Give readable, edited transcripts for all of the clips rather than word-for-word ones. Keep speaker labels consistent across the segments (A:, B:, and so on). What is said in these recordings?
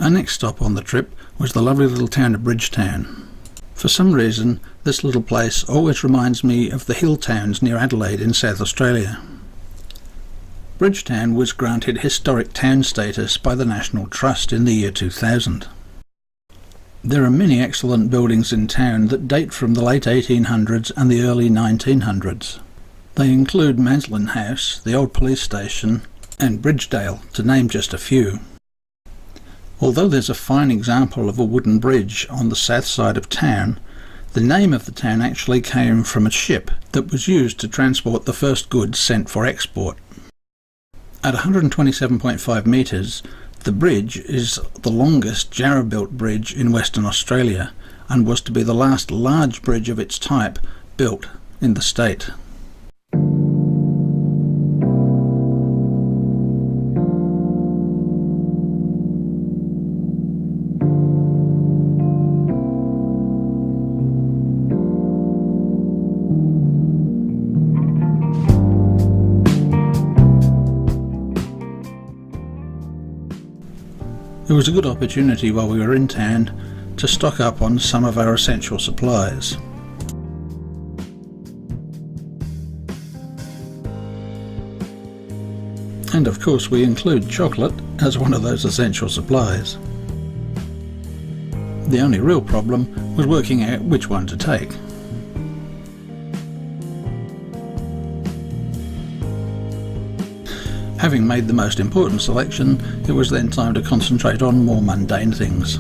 A: Our next stop on the trip was the lovely little town of Bridgetown. For some reason, this little place always reminds me of the hill towns near Adelaide in South Australia. Bridgetown was granted historic town status by the National Trust in the year 2000. There are many excellent buildings in town that date from the late 1800s and the early 1900s. They include Maslin House, the old police station, and Bridgedale, to name just a few. Although there's a fine example of a wooden bridge on the south side of town, the name of the town actually came from a ship that was used to transport the first goods sent for export. At 127.5 metres, the bridge is the longest Jarrah-built bridge in Western Australia and was to be the last large bridge of its type built in the state. It was a good opportunity while we were in town to stock up on some of our essential supplies. And of course we include chocolate as one of those essential supplies. The only real problem was working out which one to take. Having made the most important selection, it was then time to concentrate on more mundane things.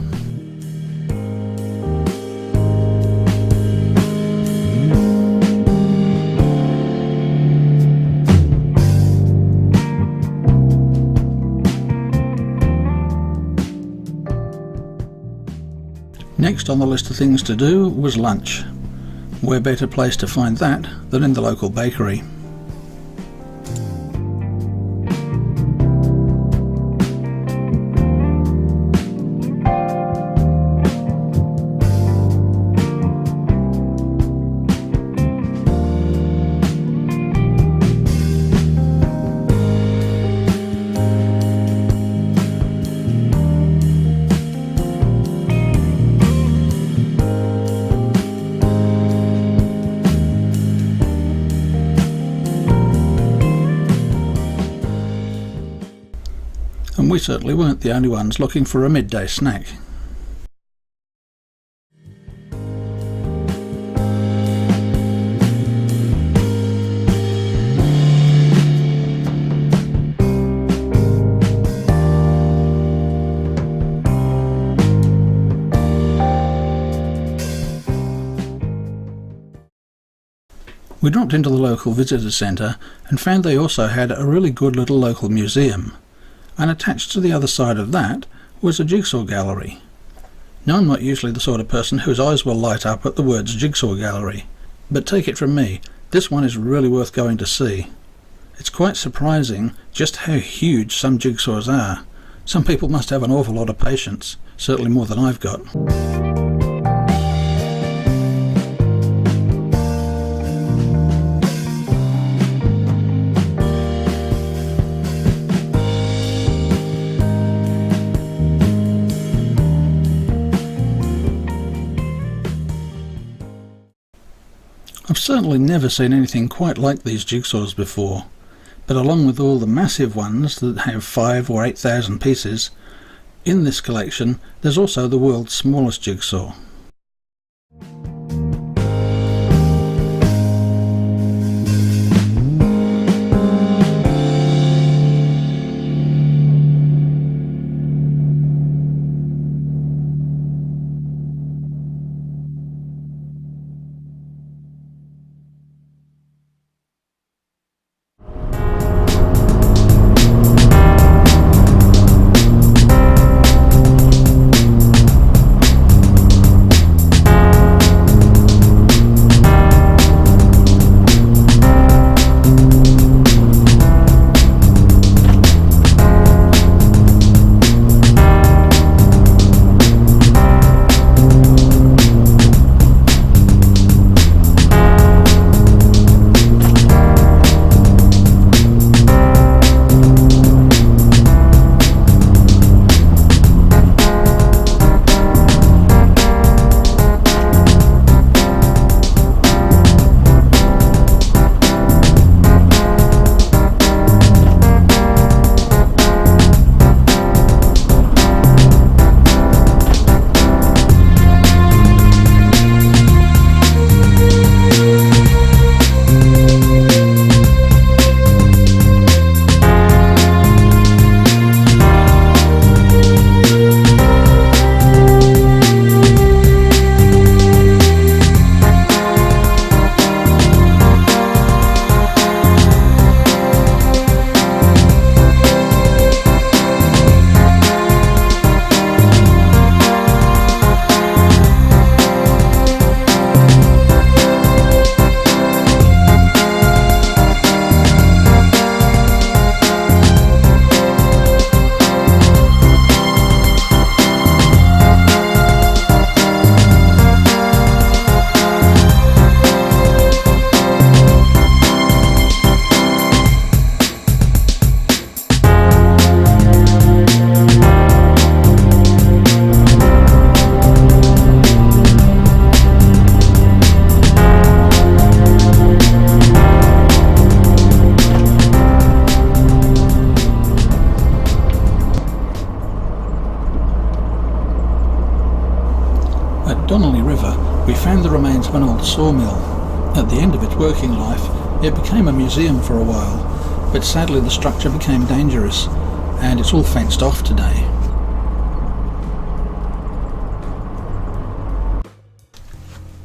A: Next on the list of things to do was lunch. Where better place to find that than in the local bakery? And we certainly weren't the only ones looking for a midday snack. We dropped into the local visitor centre and found they also had a really good little local museum. And attached to the other side of that was a jigsaw gallery. Now, I'm not usually the sort of person whose eyes will light up at the words jigsaw gallery, but take it from me, this one is really worth going to see. It's quite surprising just how huge some jigsaws are. Some people must have an awful lot of patience, certainly more than I've got. I've certainly never seen anything quite like these jigsaws before, but along with all the massive ones that have 5,000 or 8,000 pieces, in this collection there's also the world's smallest jigsaw. At Donnelly River, we found the remains of an old sawmill. At the end of its working life, it became a museum for a while, but sadly the structure became dangerous, and it's all fenced off today.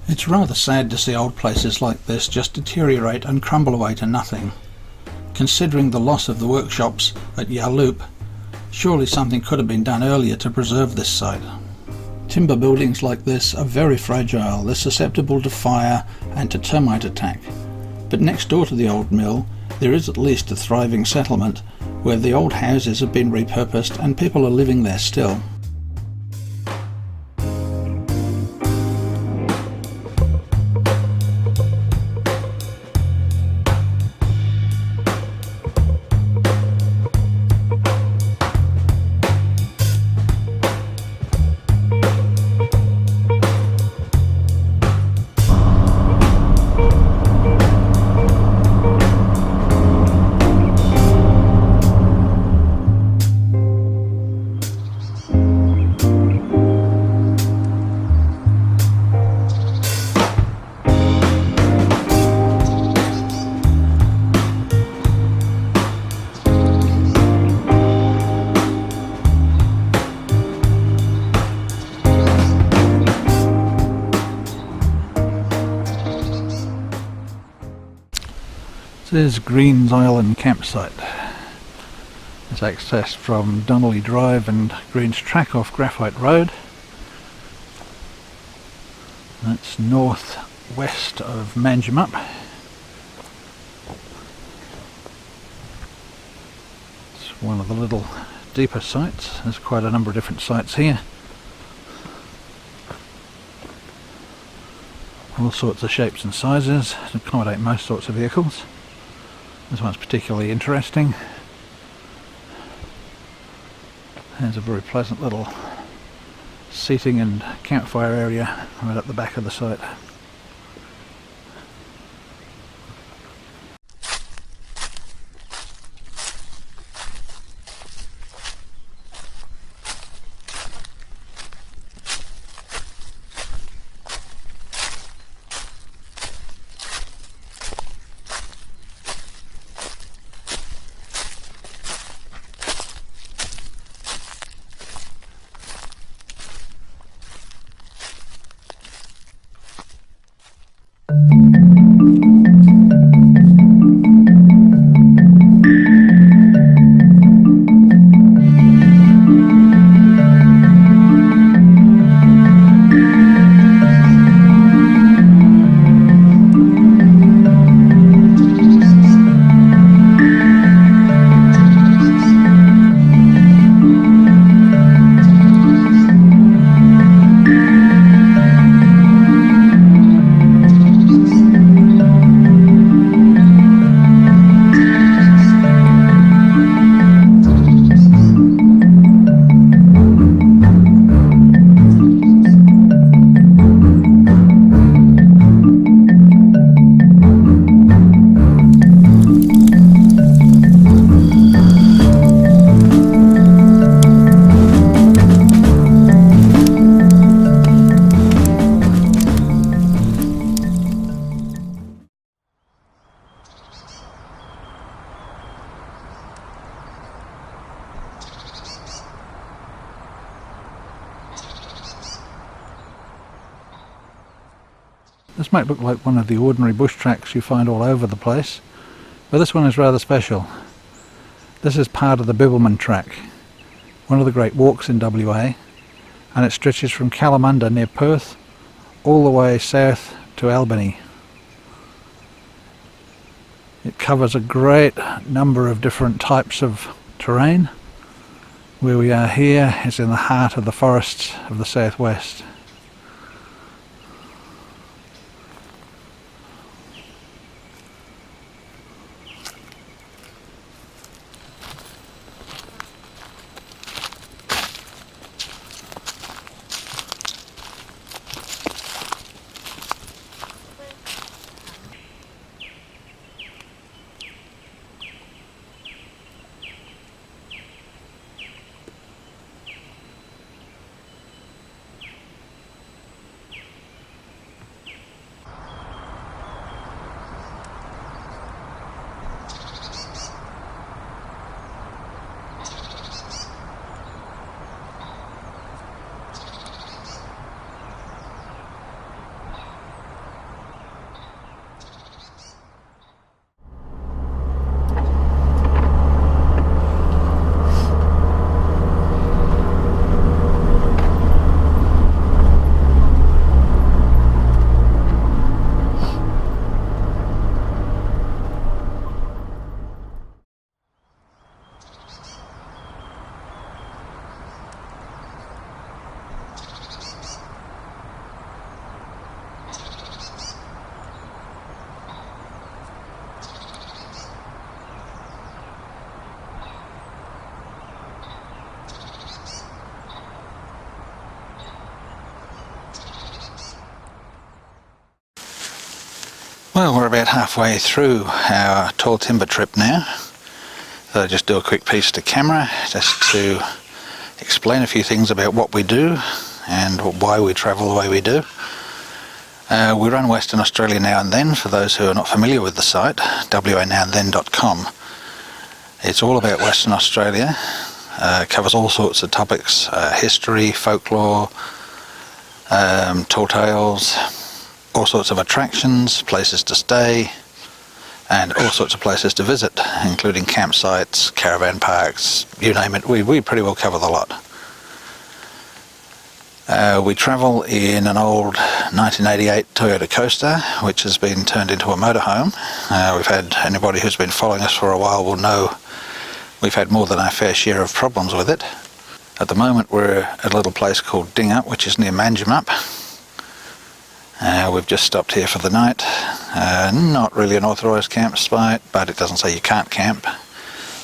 A: It's rather sad to see old places like this just deteriorate and crumble away to nothing. Considering the loss of the workshops at Yarloop, surely something could have been done earlier to preserve this site. Timber buildings like this are very fragile. They're susceptible to fire and to termite attack. But next door to the old mill, there is at least a thriving settlement where the old houses have been repurposed and people are living there still. This is Green's Island campsite. It's accessed from Donnelly Drive and Green's Track off Graphite Road. That's north-west of Dingup. It's one of the little deeper sites. There's quite a number of different sites here. All sorts of shapes and sizes to accommodate most sorts of vehicles. This one's particularly interesting. There's a very pleasant little seating and campfire area right at the back of the site. This might look like one of the ordinary bush tracks you find all over the place, but this one is rather special. This is part of the Bibbulmun track, one of the great walks in WA, and it stretches from Kalamunda near Perth all the way south to Albany. It covers a great number of different types of terrain. Where we are here is in the heart of the forests of the southwest. Well, we're about halfway through our tall timber trip now. So I'll just do a quick piece to camera just to explain a few things about what we do and why we travel the way we do. We run Western Australia Now and Then, for those who are not familiar with the site, wanowandthen.com. It's all about Western Australia, covers all sorts of topics, history, folklore, tall tales, all sorts of attractions, places to stay, and all sorts of places to visit, including campsites, caravan parks, you name it. We pretty well cover the lot. We travel in an old 1988 Toyota Coaster, which has been turned into a motorhome. We've had, anybody who's been following us for a while will know we've had more than our fair share of problems with it. At the moment we're at a little place called Dingup, which is near Manjimup. We've just stopped here for the night. Not really an authorised campsite, but it doesn't say you can't camp.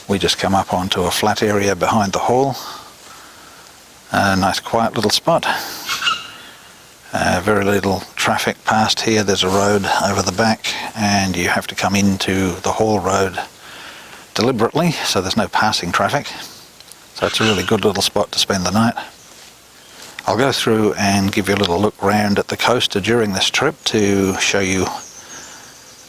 A: We just come up onto a flat area behind the hall. A nice quiet little spot. Very little traffic past here. There's a road over the back and you have to come into the hall road deliberately, so there's no passing traffic. So it's a really good little spot to spend the night. I'll go through and give you a little look round at the coaster during this trip to show you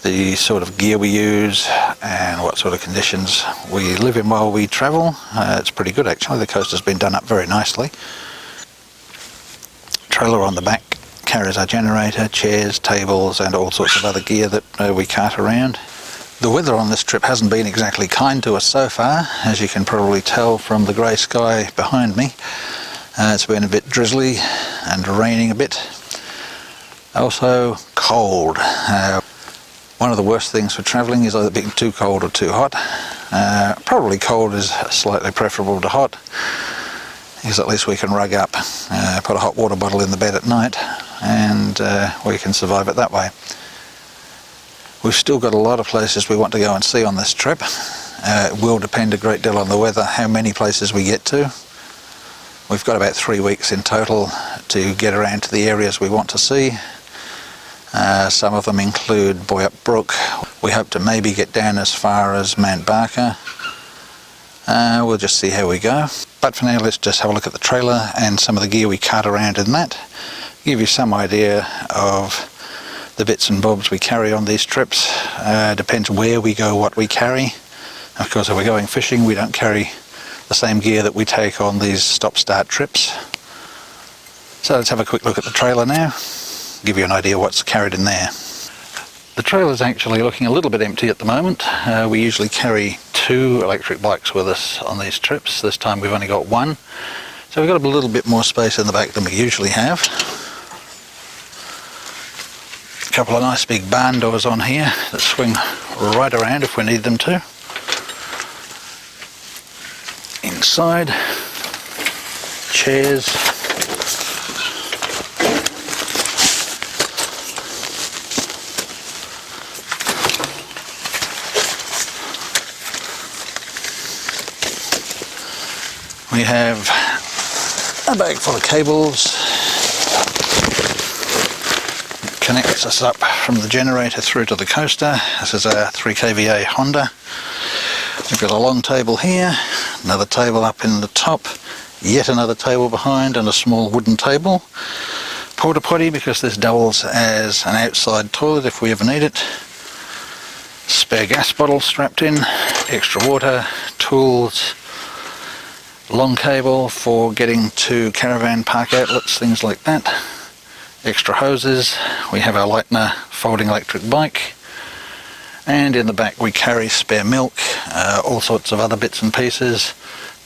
A: the sort of gear we use and what sort of conditions we live in while we travel. It's pretty good actually. The coaster's been done up very nicely. Trailer on the back carries our generator, chairs, tables and all sorts of other gear that we cart around. The weather on this trip hasn't been exactly kind to us so far, as you can probably tell from the grey sky behind me. It's been a bit drizzly and raining a bit. Also cold. One of the worst things for travelling is either being too cold or too hot. Probably cold is slightly preferable to hot, because at least we can rug up, put a hot water bottle in the bed at night, and we can survive it that way. We've still got a lot of places we want to go and see on this trip. It will depend a great deal on the weather, how many places we get to. We've got about 3 weeks in total to get around to the areas we want to see. Some of them include Boyup Brook. We hope to maybe get down as far as Mount Barker. We'll just see how we go. But for now, let's just have a look at the trailer and some of the gear we cart around in that. Give you some idea of the bits and bobs we carry on these trips. Depends where we go, what we carry. Of course, if we're going fishing, we don't carry the same gear that we take on these stop-start trips. So let's have a quick look at the trailer now, give you an idea what's carried in there. The trailer's actually looking a little bit empty at the moment. We usually carry 2 electric bikes with us on these trips. This time we've only got 1. So we've got a little bit more space in the back than we usually have. A couple of nice big barn doors on here that swing right around if we need them to. Inside, chairs, we have a bag full of cables. It connects us up from the generator through to the coaster. This is a 3 kVA Honda. We've got a long table here, another table up in the top, yet another table behind, and a small wooden table. Porta potty, because this doubles as an outside toilet if we ever need it. Spare gas bottle strapped in, extra water, tools, long cable for getting to caravan park outlets, things like that. Extra hoses. We have our Lightner folding electric bike. And in the back we carry spare milk, all sorts of other bits and pieces,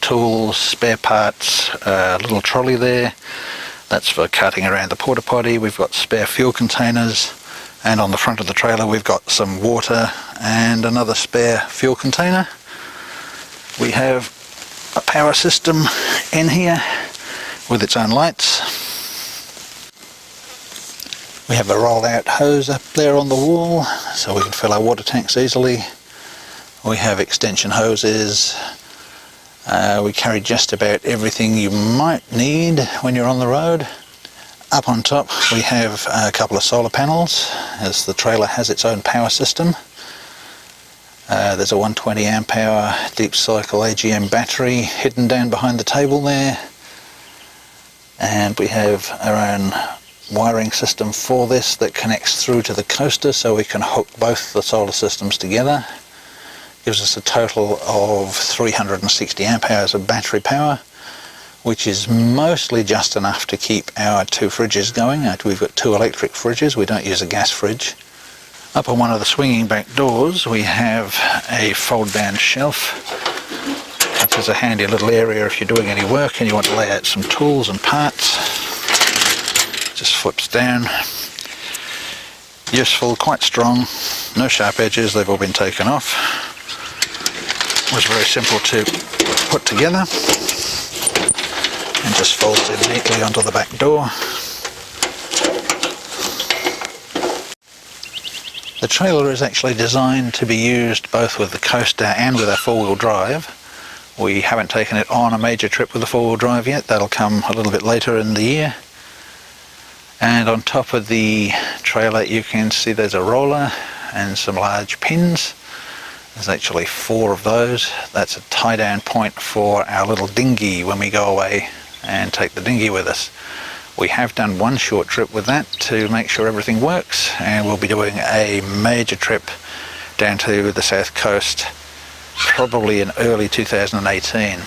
A: tools, spare parts, a little trolley there. That's for carting around the porta potty. We've got spare fuel containers, and on the front of the trailer we've got some water and another spare fuel container. We have a power system in here with its own lights. We have a rolled out hose up there on the wall so we can fill our water tanks easily. We have extension hoses. We carry just about everything you might need when you're on the road. Up on top we have a couple of solar panels, as the trailer has its own power system. There's a 120 amp hour deep cycle AGM battery hidden down behind the table there, and we have our own wiring system for this that connects through to the coaster, so we can hook both the solar systems together. Gives us a total of 360 amp hours of battery power, which is mostly just enough to keep our 2 fridges going. We've got 2 electric fridges, we don't use a gas fridge. Up on one of the swinging back doors we have a fold down shelf, which is a handy little area if you're doing any work and you want to lay out some tools and parts. Just flips down. Useful, quite strong, no sharp edges, they've all been taken off. Was very simple to put together and just folds in neatly onto the back door. The trailer is actually designed to be used both with the coaster and with our 4-wheel drive. We haven't taken it on a major trip with the 4-wheel drive yet, that'll come a little bit later in the year. And on top of the trailer you can see there's a roller and some large pins. There's actually 4 of those. That's a tie down point for our little dinghy when we go away and take the dinghy with us. We have done one short trip with that to make sure everything works, and we'll be doing a major trip down to the south coast probably in early 2018.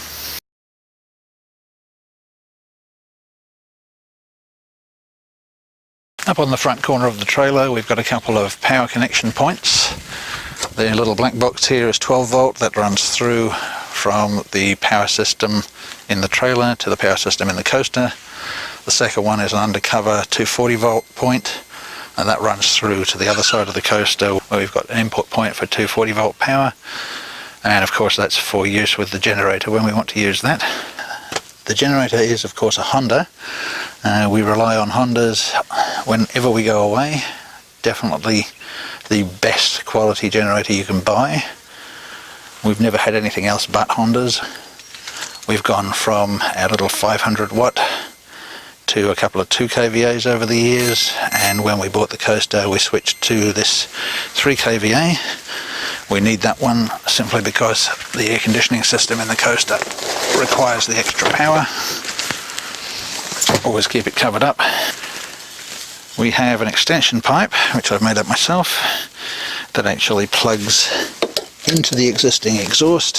A: Up on the front corner of the trailer we've got a couple of power connection points. The little black box here is 12 volt that runs through from the power system in the trailer to the power system in the coaster. The second one is an undercover 240 volt point, and that runs through to the other side of the coaster where we've got an input point for 240 volt power, and of course that's for use with the generator when we want to use that. The generator is of course a Honda. We rely on Hondas whenever we go away. Definitely the best quality generator you can buy. We've never had anything else but Hondas. We've gone from our little 500 watt to a couple of 2 kVAs over the years, and when we bought the coaster we switched to this 3 kVA. We need that one simply because the air conditioning system in the coaster requires the extra power. Always keep it covered up. We have an extension pipe, which I've made up myself, that actually plugs into the existing exhaust,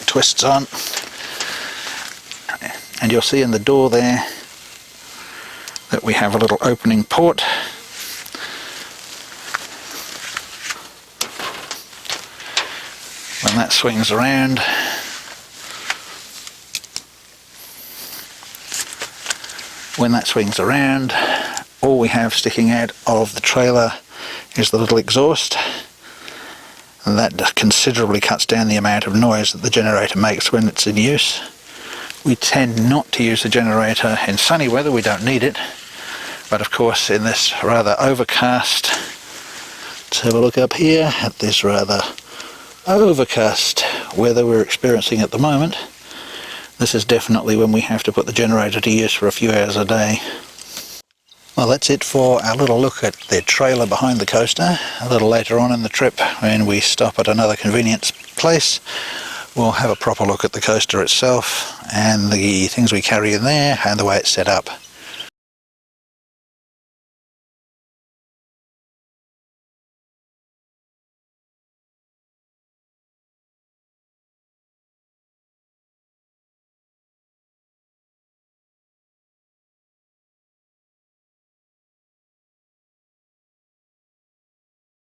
A: twists on, and you'll see in the door there that we have a little opening port. When that swings around, all we have sticking out of the trailer is the little exhaust, and that considerably cuts down the amount of noise that the generator makes when it's in use. We tend not to use the generator in sunny weather, we don't need it, but of course in this rather overcast, let's have a look up here at this rather overcast weather we're experiencing at the moment, this is definitely when we have to put the generator to use for a few hours a day. Well, that's it for our little look at the trailer behind the coaster. A little later on in the trip, when we stop at another convenience place, we'll have a proper look at the coaster itself and the things we carry in there and the way it's set up.